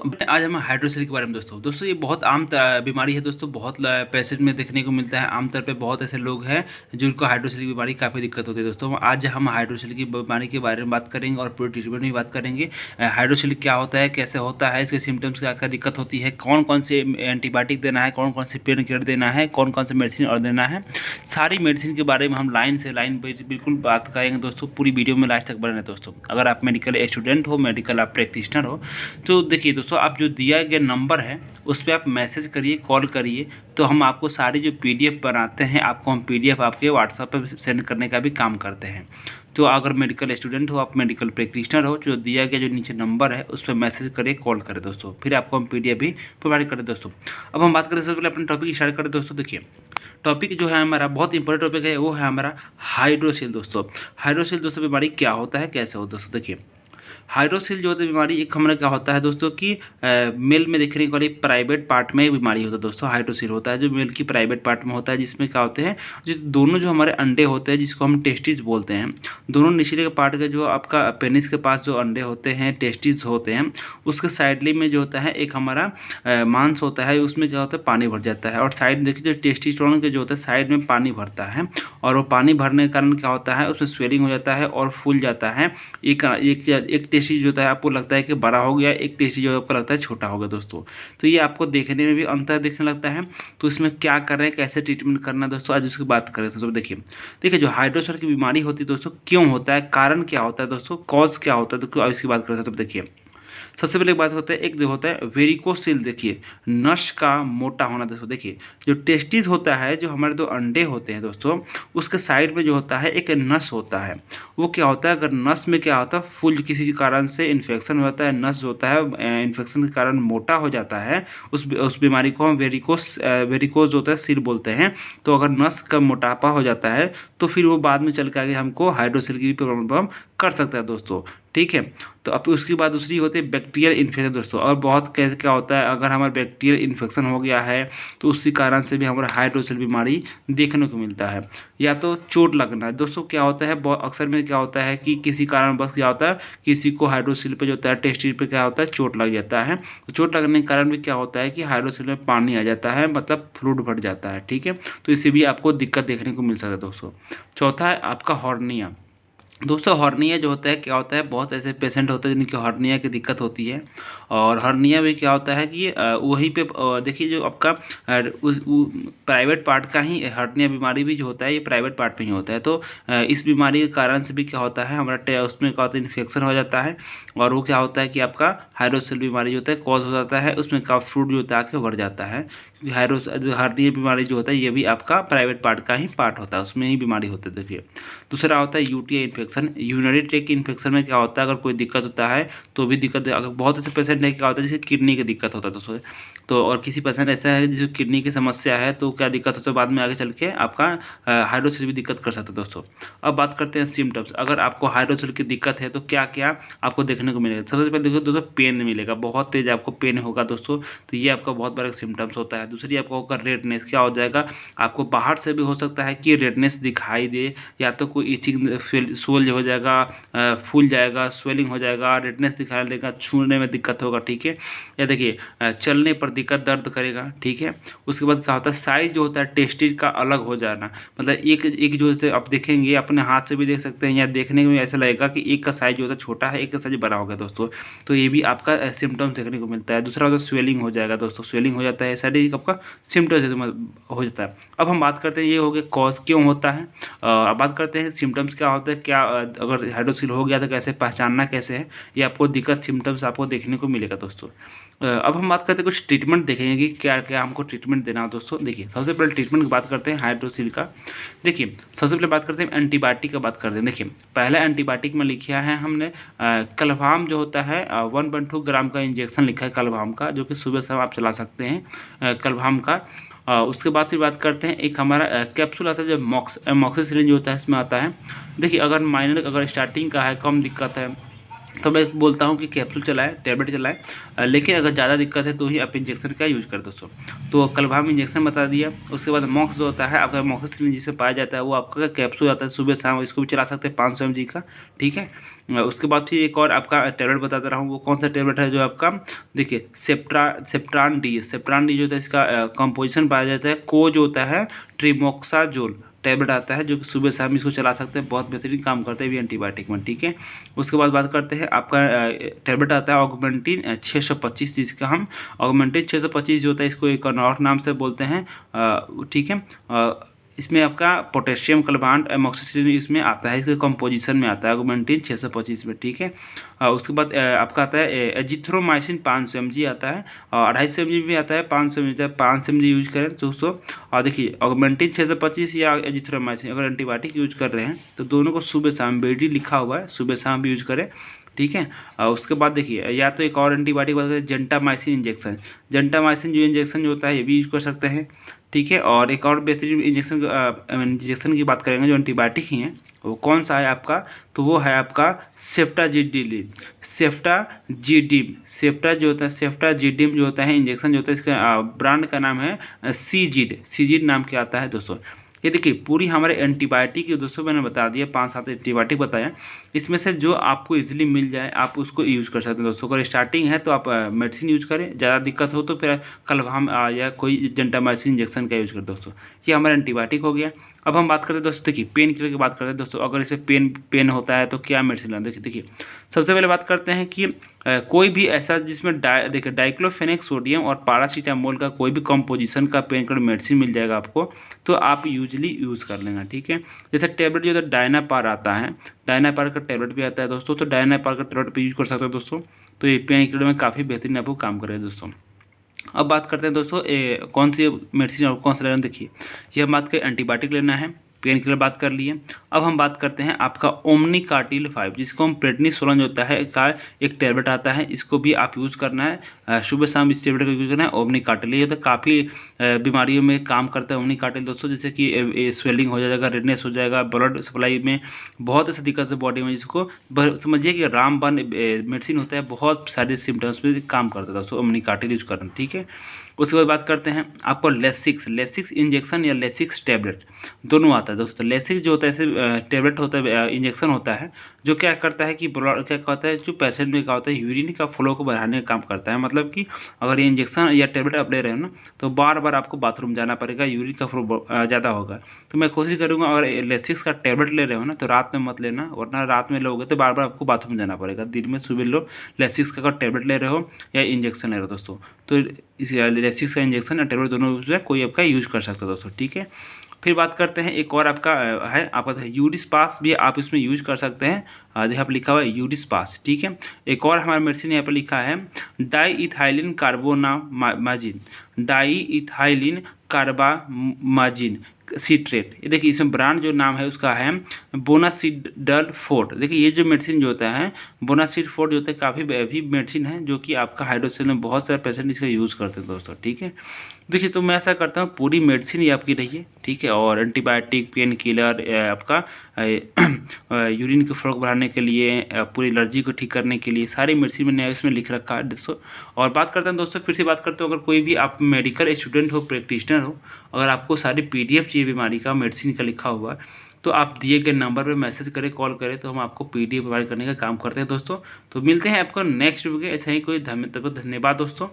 आज हम हाइड्रोसिल के बारे में दोस्तों ये बहुत आम बीमारी है दोस्तों। बहुत पेशेंट में देखने को मिलता है। आमतौर पे बहुत ऐसे लोग हैं जिनको हाइड्रोसिल की बीमारी काफ़ी दिक्कत होती है दोस्तों। आज हम हाइड्रोसिल की बीमारी के बारे में बात करेंगे और पूरी ट्रीटमेंट में बात करेंगे। हाइड्रोसिल क्या होता है, कैसे होता है, इसके सिम्टम्स क्या क्या दिक्कत होती है, कौन कौन से एंटीबायोटिक देना है, कौन कौन से पेन किलर देना है, कौन कौन से मेडिसिन और देना है। सारी मेडिसिन के बारे में हम लाइन से लाइन बिल्कुल बात करेंगे दोस्तों। पूरी वीडियो में लास्ट तक बने हैं दोस्तों। अगर आप मेडिकल स्टूडेंट हो, मेडिकल आप प्रैक्टिशनर हो, तो देखिए दोस्तों, आप जो दिया गया नंबर है उस पर आप मैसेज करिए, कॉल करिए, तो हम आपको सारी जो पीडीएफ बनाते हैं, आपको हम पीडीएफ आपके व्हाट्सएप पर सेंड करने का भी काम करते हैं। तो अगर मेडिकल स्टूडेंट हो, आप मेडिकल प्रैक्टिशनर हो, जो दिया गया जो नीचे नंबर है उस पर मैसेज करिए, कॉल करें दोस्तों, फिर आपको हम पीडीएफ भी प्रोवाइड करें दोस्तों। अब हम बात करें सबसे पहले अपने टॉपिक स्टार्ट करें दोस्तों। देखिए, टॉपिक जो है हमारा बहुत इंपॉर्टेंट टॉपिक है, वो है हमारा हाइड्रोसिल दोस्तों। हाइड्रोसिल दोस्तों बीमारी क्या होता है, कैसे होता है दोस्तों। देखिए, हाइड्रोसिल जो होता है बीमारी, एक हमारा क्या होता है दोस्तों कि मेल में देखने वाली प्राइवेट पार्ट में बीमारी होता है दोस्तों। हाइड्रोसिल होता है जो मेल की प्राइवेट पार्ट में होता है, जिसमें क्या होते हैं, दोनों जो हमारे अंडे होते हैं, जिसको हम टेस्टिस बोलते हैं, दोनों निचले के पार्ट के जो आपका पेनिस के पास जो अंडे होते हैं, टेस्टिस होते हैं, उसके साइडली में जो होता है एक हमारा मांस होता है, उसमें क्या होता है, पानी भर जाता है। और साइड देखिए, जो टेस्टिस्टेरोन के जो होता है साइड में पानी भरता है, और वो पानी भरने के कारण क्या होता है, उसमें स्वेलिंग हो जाता है और फूल जाता है। एक टेस्टिस जो होता है आपको लगता है कि बड़ा हो गया, एक टेस्टिस जो आपको लगता है छोटा हो गया दोस्तों। तो ये आपको देखने में भी अंतर दिखने लगता है। तो इसमें क्या कर रहे हैं, कैसे ट्रीटमेंट करना है दोस्तों, आज उसकी बात करें दोस्तों। देखिए जो हाइड्रोसिल की बीमारी होती है दोस्तों, क्यों होता है, कारण क्या होता है दोस्तों, कॉज क्या होता है, तो इसकी बात करें। देखिए, सबसे पहले एक बात होता है, एक जो होता है वेरिकोसिल। देखिए, नस का मोटा होना दोस्तों। देखिए, जो टेस्टिस होता है, जो हमारे दो अंडे होते हैं दोस्तों, उसके साइड में जो होता है एक नस होता है। वो क्या होता है, अगर नस में क्या होता है, फुल किसी कारण से इन्फेक्शन हो जाता है, नस जो होता है इन्फेक्शन के कारण मोटा हो जाता है, उस बीमारी को हम वेरिकोज होता है सिर बोलते हैं। तो अगर नस का मोटापा हो जाता है तो फिर वो बाद में चल के आगे हमको हाइड्रोसिल की प्रॉब्लम कर सकता है दोस्तों। ठीक है, तो अब उसकी बात दूसरी होती है बैक्टीरियल इन्फेक्शन दोस्तों। और बहुत कैसे क्या होता है, अगर हमारा बैक्टीरियल इन्फेक्शन हो गया है तो उसी कारण से भी हमारा हाइड्रोसिल बीमारी देखने को मिलता है। या तो चोट लगना है दोस्तों। क्या होता है, बहुत अक्सर में क्या होता है कि किसी कारण बस क्या होता है, किसी को हाइड्रोसिल पे जो होता है, टेस्टिस पे क्या होता है, चोट लग जाता है। तो चोट लगने के कारण भी क्या होता है कि हाइड्रोसिल में पानी आ जाता है, मतलब फ्लूइड भर जाता है। ठीक है, तो इससे भी आपको दिक्कत देखने को मिल सकता है दोस्तों। चौथा है आपका हॉर्निया दोस्तों। हॉर्निया जो होता है, क्या होता है, बहुत ऐसे पेशेंट होते हैं जिनकी हॉर्निया की दिक्कत होती है। और हॉर्निया में क्या होता है कि वहीं पे देखिए, जो आपका प्राइवेट पार्ट का ही हॉर्निया बीमारी भी जो होता है, ये प्राइवेट पार्ट में ही होता है। तो इस बीमारी के कारण से भी क्या होता है, हमारा उसमें क्या होता है, इन्फेक्शन हो जाता है, और वो क्या होता है कि आपका हाइड्रोसिल बीमारी जो होता है कॉज हो जाता है, उसमें का फ्लूइड जो होता है आके भर जाता है। हार्निया बीमारी जो होता है, ये भी आपका प्राइवेट पार्ट का ही पार्ट होता है, उसमें ही बीमारी होती है। देखिए, दूसरा होता है UTI infection. Urinary tract infection में क्या होता है, अगर कोई दिक्कत होता है तो भी दिक्कत, अगर बहुत ऐसे पेशेंट है क्या होता है जैसे किडनी की दिक्कत होता है दोस्तों। तो और किसी पेशेंट ऐसा है जिसको किडनी की समस्या है, तो क्या दिक्कत होता है, बाद में आगे चल के आपका हाइड्रोसिल भी दिक्कत कर सकता है दोस्तों। अब बात करते हैं सिम्टम्स। अगर आपको हाइड्रोसिल की दिक्कत है तो क्या क्या आपको देखने को मिलेगा। सबसे पहले देखो दोस्तों, पेन मिलेगा, बहुत तेज आपको पेन होगा दोस्तों, तो ये आपका बहुत बड़ा सिम्टम्स होता है। दूसरी आपको होगा रेडनेस। क्या हो जाएगा, आपको बाहर से भी हो सकता है कि रेडनेस दिखाई दे, या तो कोई इचिंग सोल हो जाएगा, फूल जाएगा, स्वेलिंग हो जाएगा, रेडनेस दिखाई देगा, छूने में दिक्कत होगा। ठीक है, या देखिए चलने पर दिक्कत, दर्द करेगा। ठीक है, उसके बाद क्या होता है, साइज जो होता है टेस्टिस का अलग हो जाना, मतलब एक जो है आप देखेंगे, अपने हाथ से भी देख सकते हैं, या देखने में ऐसा लगेगा कि एक का साइज जो होता है छोटा है, एक का साइज बड़ा हो गया दोस्तों। तो ये भी आपका सिम्टम्स देखने को मिलता है। दूसरा होता है स्वेलिंग हो जाएगा दोस्तों, स्वेलिंग हो जाता है, सारी आपका सिम्टम्स हो जाता है। अब हम बात करते हैं, ये हो गया कॉज क्यों होता है। अब बात करते हैं सिम्टम्स क्या होता है, क्या अगर हाइड्रोसिल हो गया तो कैसे पहचानना, कैसे है, ये आपको दिक्कत सिम्टम्स आपको देखने को मिलेगा दोस्तों। अब हम बात करते हैं कुछ ट्रीटमेंट देखेंगे कि क्या क्या हमको ट्रीटमेंट देना है दोस्तों। देखिए, सबसे पहले ट्रीटमेंट की बात करते हैं हाइड्रोसिल का। देखिए, सबसे पहले बात करते हैं एंटीबायोटिक का बात करते हैं। देखिए, पहला एंटीबायोटिक में लिखा है हमने कलभाम जो होता है 1.2 ग्राम का इंजेक्शन लिखा है कलभाम का, जो कि सुबह शाम आप चला सकते हैं कलभाम का। उसके बाद फिर बात करते हैं, एक हमारा कैप्सूल आता है जो मॉक्सिसिलिन जो होता है इसमें आता है। देखिए, अगर माइनर, अगर स्टार्टिंग का है, कम दिक्कत है, तो मैं बोलता हूँ कि कैप्सूल चलाएं, टैबलेट चलाएं, लेकिन अगर ज़्यादा दिक्कत है तो ही आप इंजेक्शन का यूज़ करें दोस्तों। तो कलभाम इंजेक्शन बता दिया। उसके बाद मॉक्स जो होता है आपका, मॉक्सिसिलिन जिसे पाया जाता है, वो आपका कैप्सूल आता है सुबह शाम, इसको भी चला सकते हैं 500 mg का, ठीक है। उसके बाद फिर एक और आपका टैबलेट बताता रहा हूँ, वो कौन सा टैबलेट है जो आपका, देखिए सेप्ट्रान डी जो होता है, इसका कंपोजिशन पाया जाता है को जो होता है ट्रिमोक्साजोल टैबलेट आता है, जो कि सुबह शाम इसको चला सकते हैं, बहुत बेहतरीन काम करते हैं भी एंटीबायोटिक में, ठीक है। उसके बाद बात करते हैं आपका टैबलेट आता है ऑगमेंटिन 625, जिसका हम ऑगमेंटिन 625 जो होता है, इसको एक और नाम से बोलते हैं, ठीक है। इसमें आपका पोटेशियम क्लबांट एमोक्सिसिलिन इसमें आता है, इसके कंपोजिशन में आता है ऑगमेंटिन 625 में, ठीक है। उसके बाद आपका आता है एजिथ्रोमाइसिन 500 mg आता है, और 250 mg भी आता है, 500 mg 500 mg यूज करें दोस्तों। और देखिए ऑगमेंटिन 625 या एजिथ्रोमाइसिन अगर एंटीबायोटिक यूज कर रहे हैं तो दोनों को सुबह शाम, बेडी लिखा हुआ है, सुबह शाम भी यूज करें, ठीक है। उसके बाद देखिए, या तो एक और एंटीबायोटिक बताते हैं जेंटामाइसिन इंजेक्शन। जेंटामाइसिन जो इंजेक्शन जो होता है ये भी यूज कर सकते हैं, ठीक है। और एक और बेहतरीन इंजेक्शन की बात करेंगे जो एंटीबायोटिक ही हैं, वो कौन सा है आपका, तो वो है आपका सेफ्टाजिडिम। सेफ्टा जो होता है, सेफ्टाजिडिम जो होता है इंजेक्शन जो होता है, इसका ब्रांड का नाम है सीजिड नाम के आता है दोस्तों। ये देखिए पूरी हमारे एंटीबायोटिक की दोस्तों मैंने बता दिया, 5-7 एंटीबायोटिक बताया, इसमें से जो आपको इजीली मिल जाए आप उसको यूज़ कर सकते हैं दोस्तों। अगर स्टार्टिंग है तो आप मेडिसिन यूज करें, ज़्यादा दिक्कत हो तो फिर कलभाम या कोई जेंटामाइसिन इंजेक्शन का यूज़ करें दोस्तों। ये हमारा एंटीबायोटिक हो गया। अब हम बात करते हैं दोस्तों, देखिए पेन किलर की बात करते हैं दोस्तों। अगर इसे पेन होता है तो क्या मेडिसिन लेना, देखिए सबसे पहले बात करते हैं कि कोई भी ऐसा जिसमें देखिए डाइक्लोफेनेक सोडियम और पैरासीटामोल का कोई भी कंपोजिशन का पेन किलर मेडिसिन मिल जाएगा आपको, तो आप यूजली यूज़ कर लेना, ठीक है। जैसे टैबलेट जो है डायनापार आता है, डायनापार का टैबलेट भी आता है दोस्तों, तो डायनापार का टैबलेट भी यूज कर सकते हैं दोस्तों। तो ये पेन किलर में काफ़ी बेहतरीन आपको काम करेगा दोस्तों। अब बात करते हैं दोस्तों कौन सी मेडिसिन और कौन सा लेना, देखिए ये हम बात करें एंटीबायोटिक लेना है, पेन किलर बात कर लिए। अब हम बात करते हैं आपका ओमनीकार्टिल 5, जिसको हम प्रेडनिसोलोन जो होता है का एक टैबलेट आता है, इसको भी आप यूज़ करना है, सुबह शाम इस टैबलेट का यूज़ करना है। ओमनीकार्टिल ये तो काफ़ी बीमारियों में काम करता है ओमनीकार्टिल दोस्तों, जैसे कि स्वेलिंग हो जाएगा, रेडनेस हो जाएगा, ब्लड सप्लाई में बहुत ऐसी दिक्कत है बॉडी में, जिसको समझिए कि रामबाण मेडिसिन होता है, बहुत सारे सिम्टम्स में काम करता है दोस्तों, ओमनीकार्टिल यूज़ करना, ठीक है। उसके बाद बात करते हैं आपको लेसिक्स इंजेक्शन या लेसिक्स टैबलेट दोनों आता है दोस्तों। लेसिक्स जो होता है ऐसे टैबलेट होता है, इंजेक्शन होता है, जो क्या करता है कि ब्लड क्या कहता है, जो पेशेंट में क्या होता है यूरिन का फ्लो को बढ़ाने का काम करता है। मतलब कि अगर ये इंजेक्शन या टैबलेट आप ले रहे हो ना, तो बार बार आपको बाथरूम जाना पड़ेगा, यूरिन का फ्लो ज़्यादा होगा। तो मैं कोशिश करूँगा अगर लेसिक्स का टैबलेट ले रहे हो ना तो रात में मत लेना, वरना रात में लोगे तो बार बार आपको बाथरूम जाना पड़ेगा। दिन में सुबह लो लेसिक्स का अगर टैबलेट ले रहे हो या इंजेक्शन ले रहे हो दोस्तों, तो इस लेसिक्स का इंजेक्शन या टैबलेट दोनों जो है कोई आपका यूज कर सकता है दोस्तों, ठीक है। फिर बात करते हैं एक और आपका है, आपका यूरिस्पास भी आप इसमें यूज कर सकते हैं, यहाँ पर लिखा हुआ है यूरिस्पास, ठीक है। एक और हमारा मेडिसिन यहाँ पर लिखा है डाईइथाइलिन कार्बामाजिन सीट्रेट। ये देखिए इसमें ब्रांड जो नाम है उसका है बोनासिडल फोर्ट। देखिए ये जो मेडिसिन जो होता है बोनासिड फोर्ट जो होता है काफ़ी भी मेडिसिन है, जो कि आपका हाइड्रोसेल में बहुत सारे पेशेंट इसका यूज़ करते हैं दोस्तों, ठीक है। देखिए तो मैं ऐसा करता हूँ पूरी मेडिसिन ही आपकी रही है, ठीक है। और एंटीबायोटिक, पेन किलर, आपका यूरिन के फ्लो बढ़ाने के लिए, पूरी एलर्जी को ठीक करने के लिए सारी मेडिसिन मैंने इसमें लिख रखा है दोस्तों। और बात करते हैं दोस्तों, फिर से बात करते हो, अगर कोई भी आप मेडिकल स्टूडेंट हो, प्रैक्टिशनर हो, अगर आपको सारी PDF चाहिए बीमारी का, मेडिसिन का लिखा हुआ, तो आप दिए गए नंबर पर मैसेज करें, कॉल करें, तो हम आपको PDF प्रोवाइड करने का काम करते हैं दोस्तों। तो मिलते हैं आपको नेक्स्ट वीडियो के, ऐसा ही कोई धन्यवाद दोस्तों।